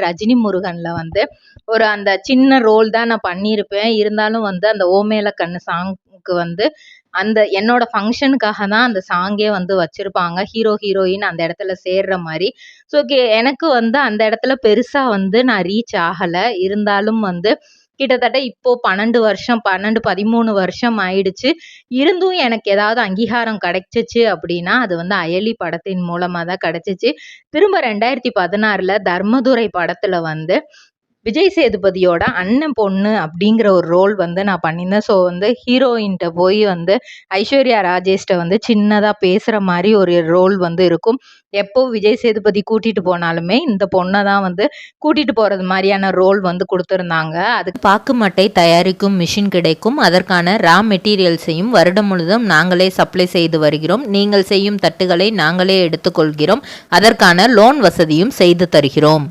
ரஜினி முருகன்ல வந்து ஒரு அந்த சின்ன ரோல் தான் நான் பண்ணியிருப்பேன். இருந்தாலும் வந்து அந்த ஓ மேல கண்ணு சாங்க்கு வந்து அந்த என்னோட ஃபங்க்ஷனுக்காக தான் அந்த சாங்கே வந்து வச்சிருப்பாங்க. ஹீரோ, ஹீரோயின் அந்த இடத்துல சேர்ற மாரி. ஸோ எனக்கு வந்து அந்த இடத்துல பெருசா வந்து நான் ரீச் ஆகல. இருந்தாலும் வந்து கிட்டத்தட்ட இப்போ 12 வருஷம் 12, 13 வருஷம் ஆயிடுச்சு. இருந்தும் எனக்கு ஏதாவது அங்கீகாரம் கிடைச்சுச்சு அப்படின்னா, அது வந்து அயலி படத்தின் மூலமா தான் கிடைச்சுச்சு. திரும்ப 2016ல தர்மதுரை படத்துல வந்து விஜய் சேதுபதியோட அண்ணன் பொண்ணு அப்படிங்கிற ஒரு ரோல் வந்து நான் பண்ணியிருந்தேன். ஸோ வந்து ஹீரோயின்ட்ட போய் வந்து ஐஸ்வர்யா ராஜேஷ்ட வந்து சின்னதா பேசுற மாரி ஒரு ரோல் வந்து இருக்கும். எப்போ விஜய் சேதுபதி கூட்டிட்டு போனாலுமே இந்த பொண்ணை தான் வந்து கூட்டிட்டு போறது மாதிரியான ரோல் வந்து கொடுத்துருந்தாங்க. அதுக்கு பாக்கு மட்டை தயாரிக்கும் மிஷின் கிடைக்கும். அதற்கான ரா மெட்டீரியல்ஸையும் வருடம் முழுதும் நாங்களே சப்ளை செய்து வருகிறோம். நீங்கள் செய்யும் தட்டுகளை நாங்களே எடுத்துக்கொள்கிறோம். அதற்கான லோன் வசதியும் செய்து தருகிறோம்.